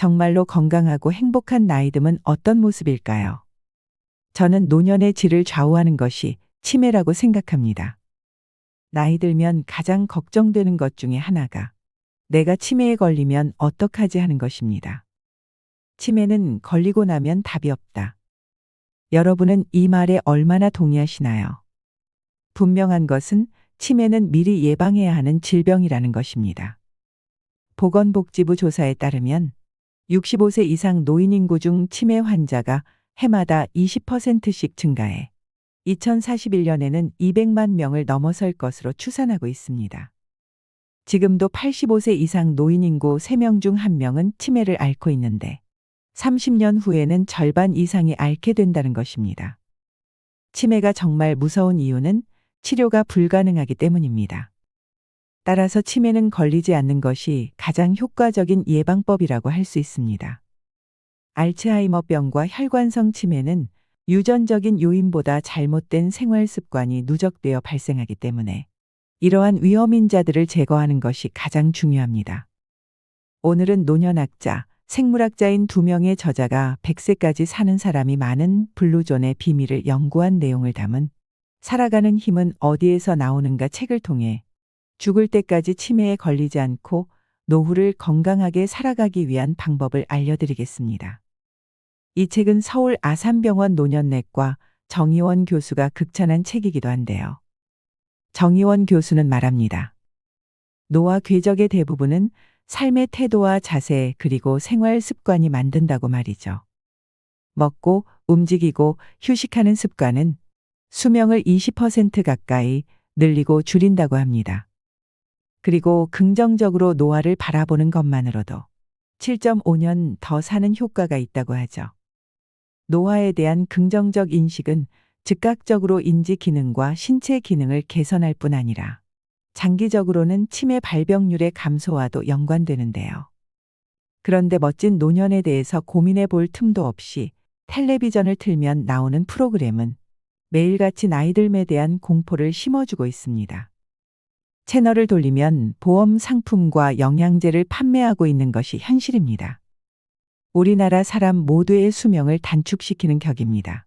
정말로 건강하고 행복한 나이듦은 어떤 모습일까요? 저는 노년의 질을 좌우하는 것이 치매라고 생각합니다. 나이 들면 가장 걱정되는 것 중에 하나가 내가 치매에 걸리면 어떡하지 하는 것입니다. 치매는 걸리고 나면 답이 없다. 여러분은 이 말에 얼마나 동의하시나요? 분명한 것은 치매는 미리 예방해야 하는 질병이라는 것입니다. 보건복지부 조사에 따르면 65세 이상 노인 인구 중 치매 환자가 해마다 20%씩 증가해 2041년에는 200만 명을 넘어설 것으로 추산하고 있습니다. 지금도 85세 이상 노인 인구 3명 중 1명은 치매를 앓고 있는데 30년 후에는 절반 이상이 앓게 된다는 것입니다. 치매가 정말 무서운 이유는 치료가 불가능하기 때문입니다. 따라서 치매는 걸리지 않는 것이 가장 효과적인 예방법이라고 할 수 있습니다. 알츠하이머병과 혈관성 치매는 유전적인 요인보다 잘못된 생활 습관이 누적되어 발생하기 때문에 이러한 위험인자들을 제거하는 것이 가장 중요합니다. 오늘은 노년학자, 생물학자인 2명의 저자가 100세까지 사는 사람이 많은 블루존의 비밀을 연구한 내용을 담은 살아가는 힘은 어디에서 나오는가 책을 통해 죽을 때까지 치매에 걸리지 않고 노후를 건강하게 살아가기 위한 방법을 알려드리겠습니다. 이 책은 서울 아산병원 노년내과 정의원 교수가 극찬한 책이기도 한데요. 정의원 교수는 말합니다. 노화 궤적의 대부분은 삶의 태도와 자세 그리고 생활 습관이 만든다고 말이죠. 먹고 움직이고 휴식하는 습관은 수명을 20% 가까이 늘리고 줄인다고 합니다. 그리고 긍정적으로 노화를 바라보는 것만으로도 7.5년 더 사는 효과가 있다고 하죠. 노화에 대한 긍정적 인식은 즉각적으로 인지 기능과 신체 기능을 개선할 뿐 아니라 장기적으로는 치매 발병률의 감소와도 연관되는데요. 그런데 멋진 노년에 대해서 고민해 볼 틈도 없이 텔레비전을 틀면 나오는 프로그램은 매일같이 나이듦에 대한 공포를 심어주고 있습니다. 채널을 돌리면 보험 상품과 영양제를 판매하고 있는 것이 현실입니다. 우리나라 사람 모두의 수명을 단축시키는 격입니다.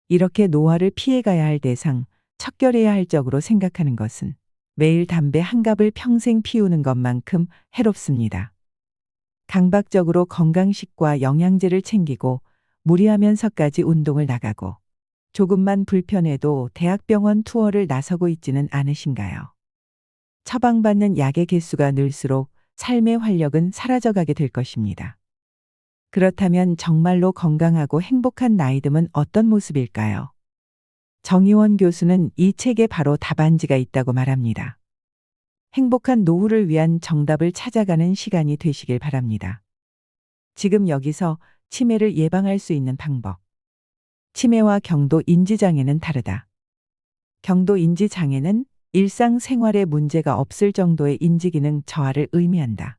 이렇게 노화를 피해가야 할 대상, 척결해야 할 적으로 생각하는 것은 매일 담배 한 갑을 평생 피우는 것만큼 해롭습니다. 강박적으로 건강식과 영양제를 챙기고 무리하면서까지 운동을 나가고 조금만 불편해도 대학병원 투어를 나서고 있지는 않으신가요? 처방받는 약의 개수가 늘수록 삶의 활력은 사라져가게 될 것입니다. 그렇다면 정말로 건강하고 행복한 나이듦은 어떤 모습일까요? 정의원 교수는 이 책에 바로 답안지가 있다고 말합니다. 행복한 노후를 위한 정답을 찾아가는 시간이 되시길 바랍니다. 지금 여기서 치매를 예방할 수 있는 방법. 치매와 경도 인지장애는 다르다. 경도 인지장애는 일상생활에 문제가 없을 정도의 인지기능 저하를 의미한다.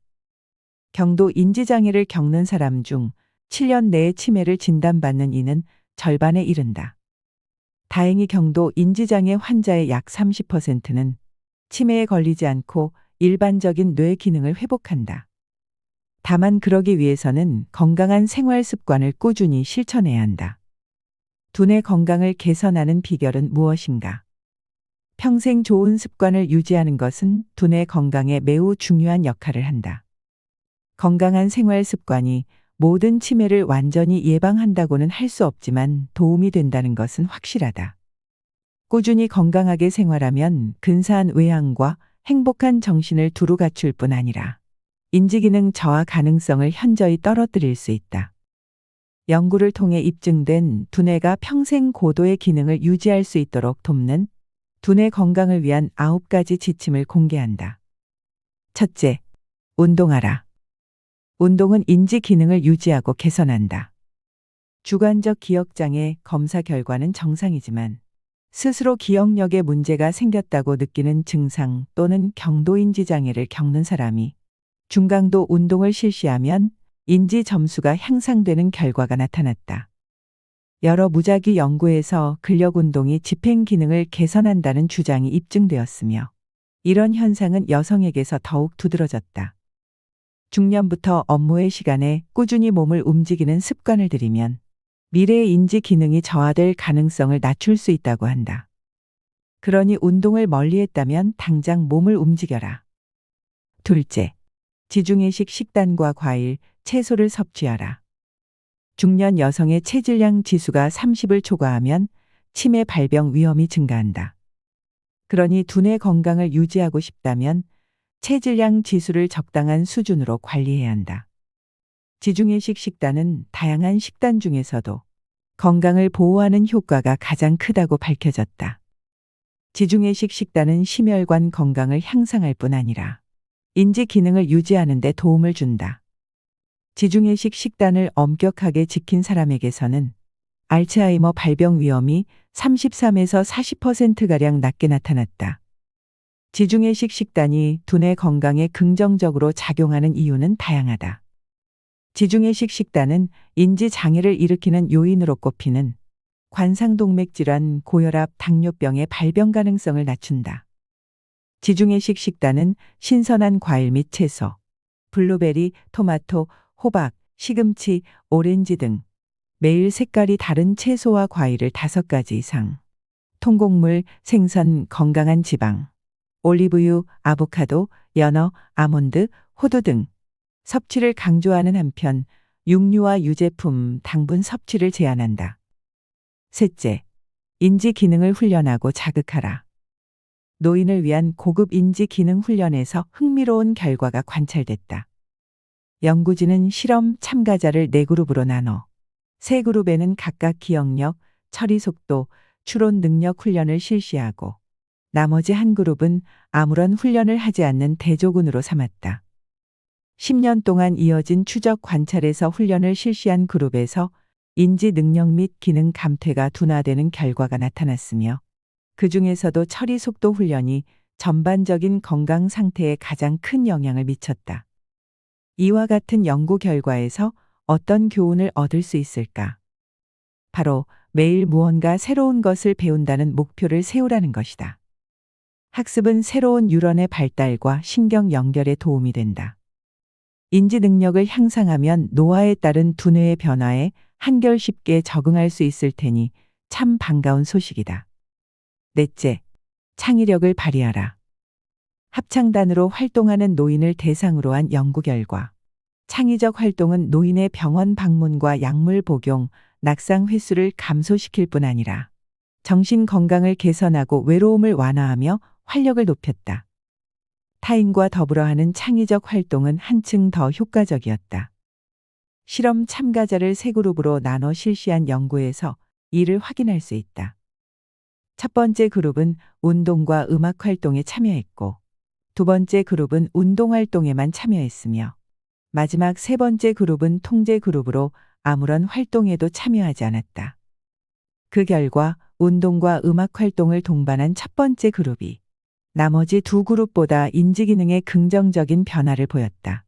경도 인지장애를 겪는 사람 중 7년 내에 치매를 진단받는 이는 절반에 이른다. 다행히 경도 인지장애 환자의 약 30%는 치매에 걸리지 않고 일반적인 뇌 기능을 회복한다. 다만 그러기 위해서는 건강한 생활 습관을 꾸준히 실천해야 한다. 두뇌 건강을 개선하는 비결은 무엇인가? 평생 좋은 습관을 유지하는 것은 두뇌 건강에 매우 중요한 역할을 한다. 건강한 생활 습관이 모든 치매를 완전히 예방한다고는 할 수 없지만 도움이 된다는 것은 확실하다. 꾸준히 건강하게 생활하면 근사한 외양과 행복한 정신을 두루 갖출 뿐 아니라 인지기능 저하 가능성을 현저히 떨어뜨릴 수 있다. 연구를 통해 입증된 두뇌가 평생 고도의 기능을 유지할 수 있도록 돕는 두뇌 건강을 위한 9가지 지침을 공개한다. 첫째, 운동하라. 운동은 인지 기능을 유지하고 개선한다. 주관적 기억장애 검사 결과는 정상이지만 스스로 기억력에 문제가 생겼다고 느끼는 증상 또는 경도인지 장애를 겪는 사람이 중강도 운동을 실시하면 인지 점수가 향상되는 결과가 나타났다. 여러 무작위 연구에서 근력 운동이 집행 기능을 개선한다는 주장이 입증되었으며 이런 현상은 여성에게서 더욱 두드러졌다. 중년부터 업무의 시간에 꾸준히 몸을 움직이는 습관을 들이면 미래의 인지 기능이 저하될 가능성을 낮출 수 있다고 한다. 그러니 운동을 멀리했다면 당장 몸을 움직여라. 둘째, 지중해식 식단과 과일, 채소를 섭취하라. 중년 여성의 체질량 지수가 30을 초과하면 치매 발병 위험이 증가한다. 그러니 두뇌 건강을 유지하고 싶다면 체질량 지수를 적당한 수준으로 관리해야 한다. 지중해식 식단은 다양한 식단 중에서도 건강을 보호하는 효과가 가장 크다고 밝혀졌다. 지중해식 식단은 심혈관 건강을 향상할 뿐 아니라 인지 기능을 유지하는 데 도움을 준다. 지중해식 식단을 엄격하게 지킨 사람에게서는 알츠하이머 발병 위험이 33에서 40%가량 낮게 나타났다. 지중해식 식단이 두뇌 건강에 긍정적으로 작용하는 이유는 다양하다. 지중해식 식단은 인지 장애를 일으키는 요인으로 꼽히는 관상동맥 질환, 고혈압, 당뇨병의 발병 가능성을 낮춘다. 지중해식 식단은 신선한 과일 및 채소, 블루베리, 토마토, 호박, 시금치, 오렌지 등 매일 색깔이 다른 채소와 과일을 5가지 이상, 통곡물, 생선, 건강한 지방, 올리브유, 아보카도, 연어, 아몬드, 호두 등 섭취를 강조하는 한편 육류와 유제품, 당분 섭취를 제한한다. 셋째, 인지 기능을 훈련하고 자극하라. 노인을 위한 고급 인지 기능 훈련에서 흥미로운 결과가 관찰됐다. 연구진은 실험 참가자를 4그룹으로 나눠 3그룹에는 각각 기억력, 처리 속도, 추론 능력 훈련을 실시하고 나머지 한 그룹은 아무런 훈련을 하지 않는 대조군으로 삼았다. 10년 동안 이어진 추적 관찰에서 훈련을 실시한 그룹에서 인지 능력 및 기능 감퇴가 둔화되는 결과가 나타났으며 그 중에서도 처리 속도 훈련이 전반적인 건강 상태에 가장 큰 영향을 미쳤다. 이와 같은 연구 결과에서 어떤 교훈을 얻을 수 있을까? 바로 매일 무언가 새로운 것을 배운다는 목표를 세우라는 것이다. 학습은 새로운 뉴런의 발달과 신경 연결에 도움이 된다. 인지 능력을 향상하면 노화에 따른 두뇌의 변화에 한결 쉽게 적응할 수 있을 테니 참 반가운 소식이다. 넷째, 창의력을 발휘하라. 합창단으로 활동하는 노인을 대상으로 한 연구 결과, 창의적 활동은 노인의 병원 방문과 약물 복용, 낙상 횟수를 감소시킬 뿐 아니라 정신 건강을 개선하고 외로움을 완화하며 활력을 높였다. 타인과 더불어 하는 창의적 활동은 한층 더 효과적이었다. 실험 참가자를 3그룹으로 나눠 실시한 연구에서 이를 확인할 수 있다. 첫 번째 그룹은 운동과 음악 활동에 참여했고, 두 번째 그룹은 운동 활동에만 참여했으며, 마지막 3번째 그룹은 통제 그룹으로 아무런 활동에도 참여하지 않았다. 그 결과 운동과 음악 활동을 동반한 첫 번째 그룹이 나머지 2 그룹보다 인지 기능에 긍정적인 변화를 보였다.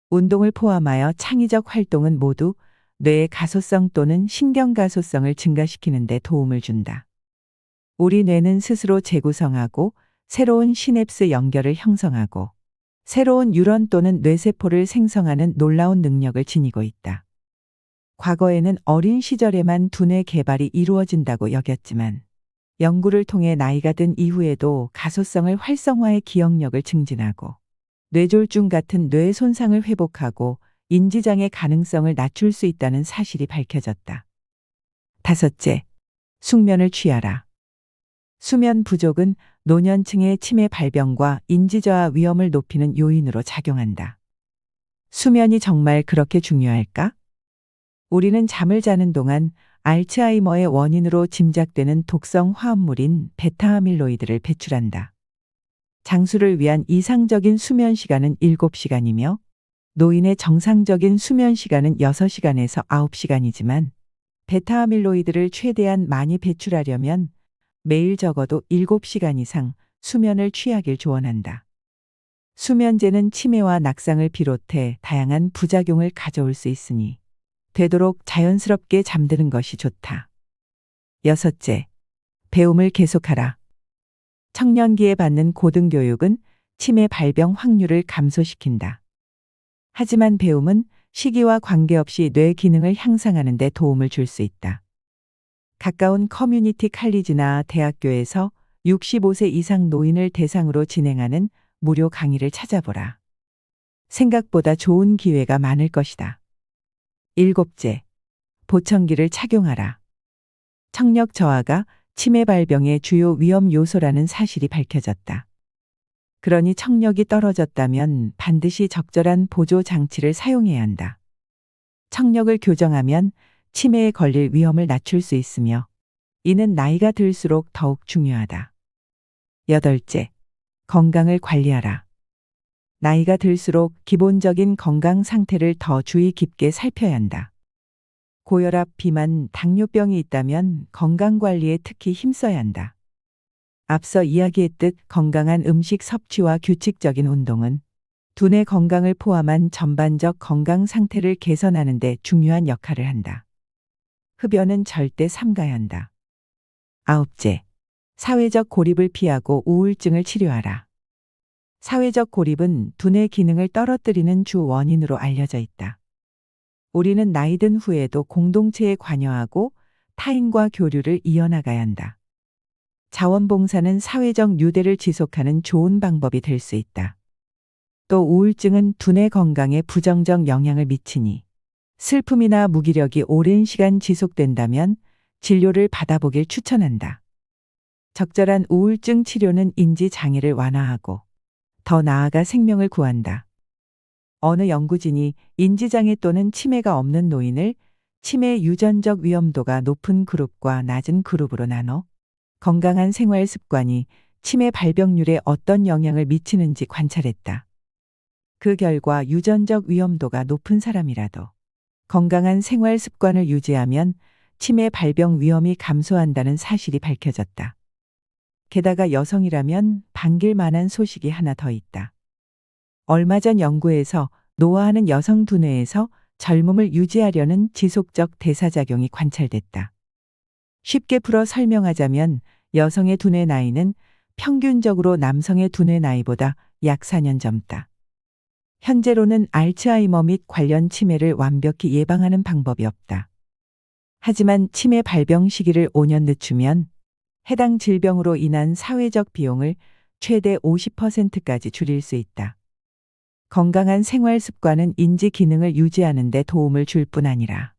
운동을 포함하여 창의적 활동은 모두 뇌의 가소성 또는 신경 가소성을 증가시키는 데 도움을 준다. 우리 뇌는 스스로 재구성하고 새로운 시냅스 연결을 형성하고 새로운 뉴런 또는 뇌세포를 생성하는 놀라운 능력을 지니고 있다. 과거에는 어린 시절에만 두뇌 개발이 이루어진다고 여겼지만 연구를 통해 나이가 든 이후에도 가소성을 활성화해 기억력을 증진하고 뇌졸중 같은 뇌 손상을 회복하고 인지장애 가능성을 낮출 수 있다는 사실이 밝혀졌다. 다섯째, 숙면을 취하라. 수면 부족은 노년층의 치매 발병과 인지저하 위험을 높이는 요인으로 작용한다. 수면이 정말 그렇게 중요할까? 우리는 잠을 자는 동안 알츠하이머의 원인으로 짐작되는 독성 화합물인 베타아밀로이드를 배출한다. 장수를 위한 이상적인 수면 시간은 7시간이며 노인의 정상적인 수면 시간은 6시간에서 9시간이지만 베타아밀로이드를 최대한 많이 배출하려면 매일 적어도 7시간 이상 수면을 취하길 조언한다. 수면제는 치매와 낙상을 비롯해 다양한 부작용을 가져올 수 있으니 되도록 자연스럽게 잠드는 것이 좋다. 여섯째, 배움을 계속하라. 청년기에 받는 고등교육은 치매 발병 확률을 감소시킨다. 하지만 배움은 시기와 관계없이 뇌 기능을 향상하는 데 도움을 줄 수 있다. 가까운 커뮤니티 칼리지나 대학교에서 65세 이상 노인을 대상으로 진행하는 무료 강의를 찾아보라. 생각보다 좋은 기회가 많을 것이다. 일곱째, 보청기를 착용하라. 청력 저하가 치매 발병의 주요 위험 요소라는 사실이 밝혀졌다. 그러니 청력이 떨어졌다면 반드시 적절한 보조 장치를 사용해야 한다. 청력을 교정하면 치매에 걸릴 위험을 낮출 수 있으며 이는 나이가 들수록 더욱 중요하다. 여덟째, 건강을 관리하라. 나이가 들수록 기본적인 건강 상태를 더 주의 깊게 살펴야 한다. 고혈압, 비만, 당뇨병이 있다면 건강관리에 특히 힘써야 한다. 앞서 이야기했듯 건강한 음식 섭취와 규칙적인 운동은 두뇌 건강을 포함한 전반적 건강 상태를 개선하는 데 중요한 역할을 한다. 흡연은 절대 삼가야 한다. 아홉째, 사회적 고립을 피하고 우울증을 치료하라. 사회적 고립은 두뇌 기능을 떨어뜨리는 주 원인으로 알려져 있다. 우리는 나이 든 후에도 공동체에 관여하고 타인과 교류를 이어나가야 한다. 자원봉사는 사회적 유대를 지속하는 좋은 방법이 될 수 있다. 또 우울증은 두뇌 건강에 부정적 영향을 미치니 슬픔이나 무기력이 오랜 시간 지속된다면 진료를 받아보길 추천한다. 적절한 우울증 치료는 인지 장애를 완화하고 더 나아가 생명을 구한다. 어느 연구진이 인지장애 또는 치매가 없는 노인을 치매 유전적 위험도가 높은 그룹과 낮은 그룹으로 나눠 건강한 생활 습관이 치매 발병률에 어떤 영향을 미치는지 관찰했다. 그 결과 유전적 위험도가 높은 사람이라도 건강한 생활 습관을 유지하면 치매 발병 위험이 감소한다는 사실이 밝혀졌다. 게다가 여성이라면 반길 만한 소식이 하나 더 있다. 얼마 전 연구에서 노화하는 여성 두뇌에서 젊음을 유지하려는 지속적 대사작용이 관찰됐다. 쉽게 풀어 설명하자면 여성의 두뇌 나이는 평균적으로 남성의 두뇌 나이보다 약 4년 젊다. 현재로는 알츠하이머 및 관련 치매를 완벽히 예방하는 방법이 없다. 하지만 치매 발병 시기를 5년 늦추면 해당 질병으로 인한 사회적 비용을 최대 50%까지 줄일 수 있다. 건강한 생활 습관은 인지 기능을 유지하는 데 도움을 줄 뿐 아니라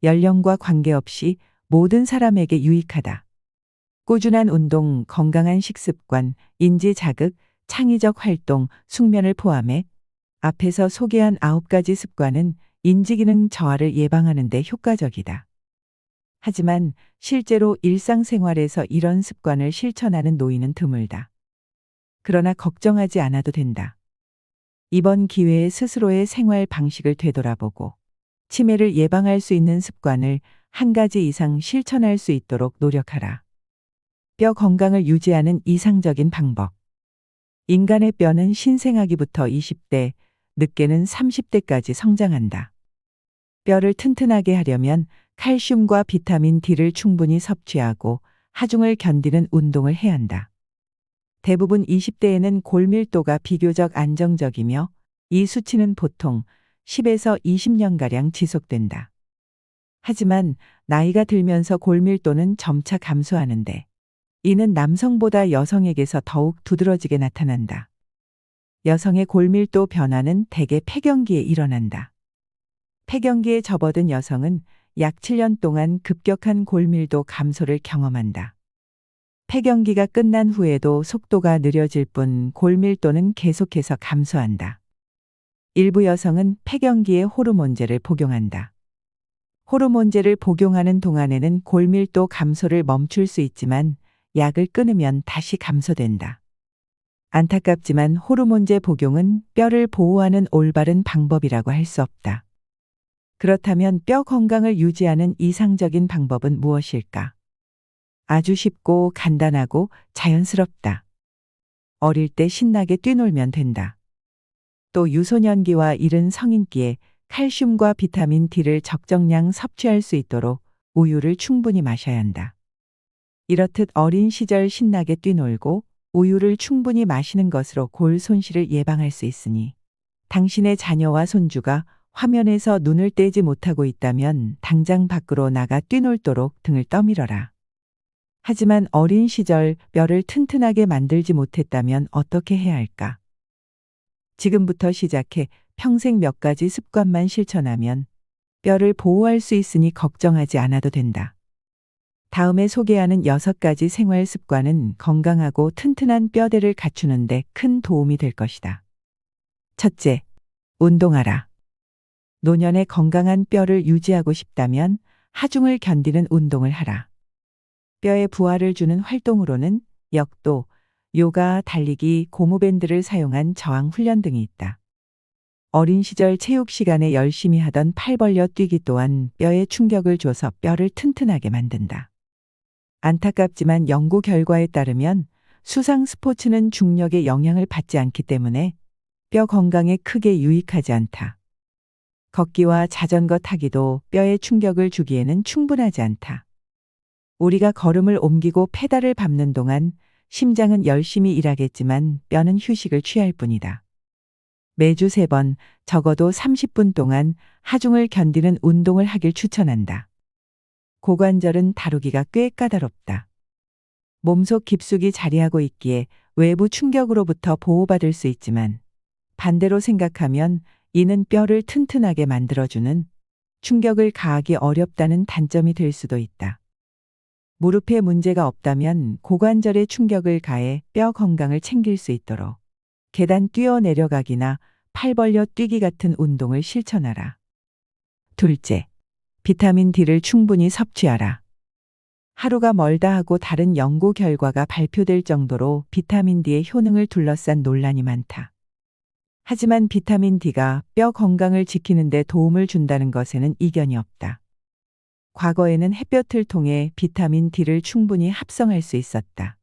연령과 관계없이 모든 사람에게 유익하다. 꾸준한 운동, 건강한 식습관, 인지 자극, 창의적 활동, 숙면을 포함해 앞에서 소개한 9가지 습관은 인지기능 저하를 예방하는 데 효과적이다. 하지만 실제로 일상생활에서 이런 습관을 실천하는 노인은 드물다. 그러나 걱정하지 않아도 된다. 이번 기회에 스스로의 생활 방식을 되돌아보고 치매를 예방할 수 있는 습관을 한 가지 이상 실천할 수 있도록 노력하라. 뼈 건강을 유지하는 이상적인 방법. 인간의 뼈는 신생아기부터 20대, 늦게는 30대까지 성장한다. 뼈를 튼튼하게 하려면 칼슘과 비타민 D를 충분히 섭취하고 하중을 견디는 운동을 해야 한다. 대부분 20대에는 골밀도가 비교적 안정적이며 이 수치는 보통 10에서 20년가량 지속된다. 하지만 나이가 들면서 골밀도는 점차 감소하는데 이는 남성보다 여성에게서 더욱 두드러지게 나타난다. 여성의 골밀도 변화는 대개 폐경기에 일어난다. 폐경기에 접어든 여성은 약 7년 동안 급격한 골밀도 감소를 경험한다. 폐경기가 끝난 후에도 속도가 느려질 뿐 골밀도는 계속해서 감소한다. 일부 여성은 폐경기에 호르몬제를 복용한다. 호르몬제를 복용하는 동안에는 골밀도 감소를 멈출 수 있지만 약을 끊으면 다시 감소된다. 안타깝지만 호르몬제 복용은 뼈를 보호하는 올바른 방법이라고 할 수 없다. 그렇다면 뼈 건강을 유지하는 이상적인 방법은 무엇일까? 아주 쉽고 간단하고 자연스럽다. 어릴 때 신나게 뛰놀면 된다. 또 유소년기와 이른 성인기에 칼슘과 비타민 D를 적정량 섭취할 수 있도록 우유를 충분히 마셔야 한다. 이렇듯 어린 시절 신나게 뛰놀고 우유를 충분히 마시는 것으로 골 손실을 예방할 수 있으니 당신의 자녀와 손주가 화면에서 눈을 떼지 못하고 있다면 당장 밖으로 나가 뛰놀도록 등을 떠밀어라. 하지만 어린 시절 뼈를 튼튼하게 만들지 못했다면 어떻게 해야 할까? 지금부터 시작해 평생 몇 가지 습관만 실천하면 뼈를 보호할 수 있으니 걱정하지 않아도 된다. 다음에 소개하는 6가지 생활 습관은 건강하고 튼튼한 뼈대를 갖추는 데 큰 도움이 될 것이다. 첫째, 운동하라. 노년에 건강한 뼈를 유지하고 싶다면 하중을 견디는 운동을 하라. 뼈에 부하를 주는 활동으로는 역도, 요가, 달리기, 고무밴드를 사용한 저항 훈련 등이 있다. 어린 시절 체육 시간에 열심히 하던 팔 벌려 뛰기 또한 뼈에 충격을 줘서 뼈를 튼튼하게 만든다. 안타깝지만 연구 결과에 따르면 수상 스포츠는 중력의 영향을 받지 않기 때문에 뼈 건강에 크게 유익하지 않다. 걷기와 자전거 타기도 뼈에 충격을 주기에는 충분하지 않다. 우리가 걸음을 옮기고 페달을 밟는 동안 심장은 열심히 일하겠지만 뼈는 휴식을 취할 뿐이다. 매주 3번, 적어도 30분 동안 하중을 견디는 운동을 하길 추천한다. 고관절은 다루기가 꽤 까다롭다. 몸속 깊숙이 자리하고 있기에 외부 충격으로부터 보호받을 수 있지만 반대로 생각하면 이는 뼈를 튼튼하게 만들어주는 충격을 가하기 어렵다는 단점이 될 수도 있다. 무릎에 문제가 없다면 고관절에 충격을 가해 뼈 건강을 챙길 수 있도록 계단 뛰어 내려가기나 팔 벌려 뛰기 같은 운동을 실천하라. 둘째, 비타민 D를 충분히 섭취하라. 하루가 멀다 하고 다른 연구 결과가 발표될 정도로 비타민 D의 효능을 둘러싼 논란이 많다. 하지만 비타민 D가 뼈 건강을 지키는 데 도움을 준다는 것에는 이견이 없다. 과거에는 햇볕을 통해 비타민 D를 충분히 합성할 수 있었다.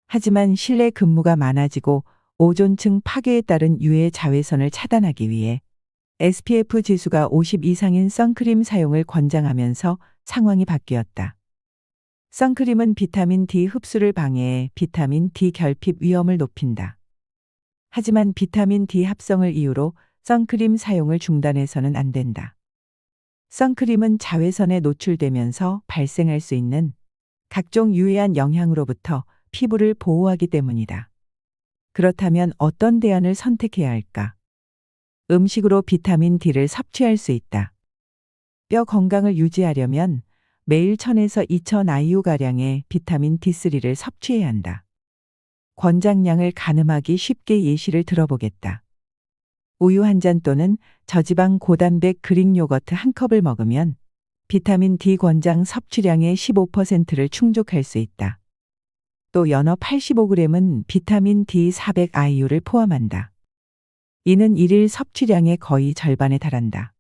하지만 실내 근무가 많아지고 오존층 파괴에 따른 유해 자외선을 차단하기 위해 SPF 지수가 50 이상인 선크림 사용을 권장하면서 상황이 바뀌었다. 선크림은 비타민 D 흡수를 방해해 비타민 D 결핍 위험을 높인다. 하지만 비타민 D 합성을 이유로 선크림 사용을 중단해서는 안 된다. 선크림은 자외선에 노출되면서 발생할 수 있는 각종 유해한 영향으로부터 피부를 보호하기 때문이다. 그렇다면 어떤 대안을 선택해야 할까? 음식으로 비타민 D를 섭취할 수 있다. 뼈 건강을 유지하려면 매일 1000에서 2000 IU가량의 비타민 D3를 섭취해야 한다. 권장량을 가늠하기 쉽게 예시를 들어보겠다. 우유 한 잔 또는 저지방 고단백 그릭 요거트 한 컵을 먹으면 비타민 D 권장 섭취량의 15%를 충족할 수 있다. 또 연어 85g은 비타민 D 400 IU를 포함한다. 이는 일일 섭취량의 거의 절반에 달한다.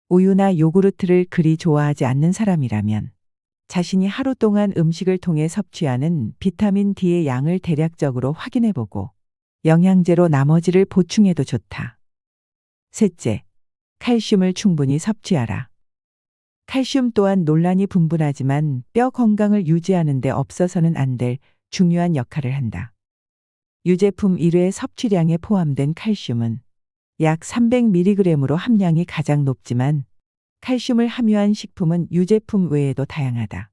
우유나 요구르트를 그리 좋아하지 않는 사람이라면 자신이 하루 동안 음식을 통해 섭취하는 비타민 D의 양을 대략적으로 확인해보고 영양제로 나머지를 보충해도 좋다. 셋째, 칼슘을 충분히 섭취하라. 칼슘 또한 논란이 분분하지만 뼈 건강을 유지하는 데 없어서는 안 될 중요한 역할을 한다. 유제품 1회 섭취량에 포함된 칼슘은 약 300mg으로 함량이 가장 높지만 칼슘을 함유한 식품은 유제품 외에도 다양하다.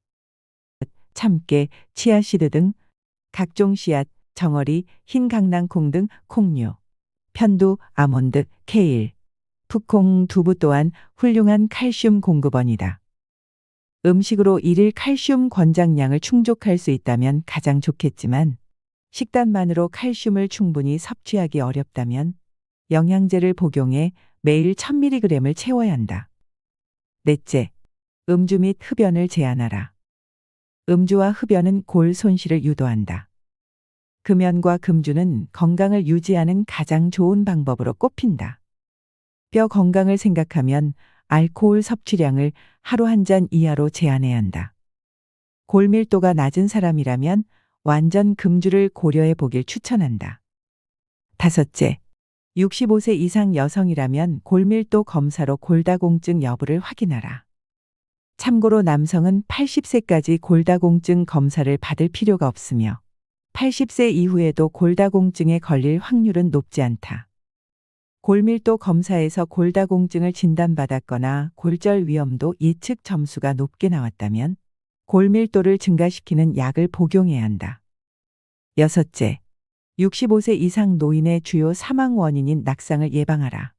참깨, 치아씨드 등 각종 씨앗, 정어리, 흰 강낭콩 등 콩류, 편두, 아몬드, 케일, 풋콩, 두부 또한 훌륭한 칼슘 공급원이다. 음식으로 일일 칼슘 권장량을 충족할 수 있다면 가장 좋겠지만 식단만으로 칼슘을 충분히 섭취하기 어렵다면 영양제를 복용해 매일 1000mg을 채워야 한다. 넷째, 음주 및 흡연을 제한하라. 음주와 흡연은 골 손실을 유도한다. 금연과 금주는 건강을 유지하는 가장 좋은 방법으로 꼽힌다. 뼈 건강을 생각하면 알코올 섭취량을 하루 한 잔 이하로 제한해야 한다. 골밀도가 낮은 사람이라면 완전 금주를 고려해 보길 추천한다. 다섯째, 65세 이상 여성이라면 골밀도 검사로 골다공증 여부를 확인하라. 참고로 남성은 80세까지 골다공증 검사를 받을 필요가 없으며 80세 이후에도 골다공증에 걸릴 확률은 높지 않다. 골밀도 검사에서 골다공증을 진단받았거나 골절 위험도 예측 점수가 높게 나왔다면 골밀도를 증가시키는 약을 복용해야 한다. 여섯째, 65세 이상 노인의 주요 사망 원인인 낙상을 예방하라.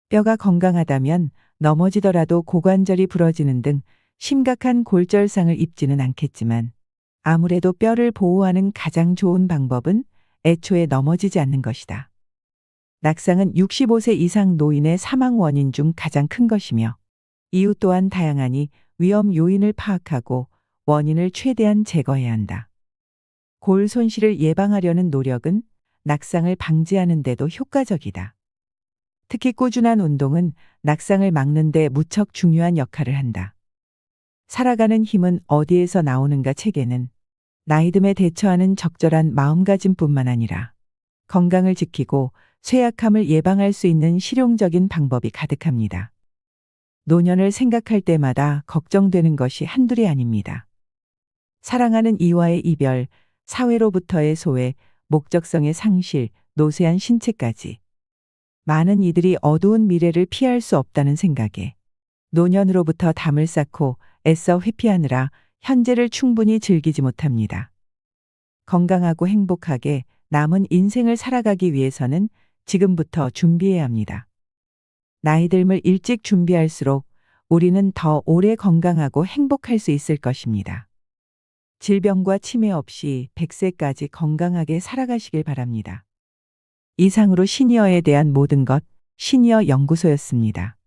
뼈가 건강하다면 넘어지더라도 고관절이 부러지는 등 심각한 골절상을 입지는 않겠지만 아무래도 뼈를 보호하는 가장 좋은 방법은 애초에 넘어지지 않는 것이다. 낙상은 65세 이상 노인의 사망 원인 중 가장 큰 것이며 이유 또한 다양하니 위험 요인을 파악하고 원인을 최대한 제거해야 한다. 골 손실을 예방하려는 노력은 낙상을 방지하는 데도 효과적이다. 특히 꾸준한 운동은 낙상을 막는 데 무척 중요한 역할을 한다. 살아가는 힘은 어디에서 나오는가 책에는 나이듦에 대처하는 적절한 마음가짐뿐만 아니라 건강을 지키고 쇠약함을 예방할 수 있는 실용적인 방법이 가득합니다. 노년을 생각할 때마다 걱정되는 것이 한둘이 아닙니다. 사랑하는 이와의 이별, 사회로부터의 소외, 목적성의 상실, 노쇠한 신체까지. 많은 이들이 어두운 미래를 피할 수 없다는 생각에 노년으로부터 담을 쌓고 애써 회피하느라 현재를 충분히 즐기지 못합니다. 건강하고 행복하게 남은 인생을 살아가기 위해서는 지금부터 준비해야 합니다. 나이 듦을 일찍 준비할수록 우리는 더 오래 건강하고 행복할 수 있을 것입니다. 질병과 치매 없이 100세까지 건강하게 살아가시길 바랍니다. 이상으로 시니어에 대한 모든 것 시니어 연구소였습니다.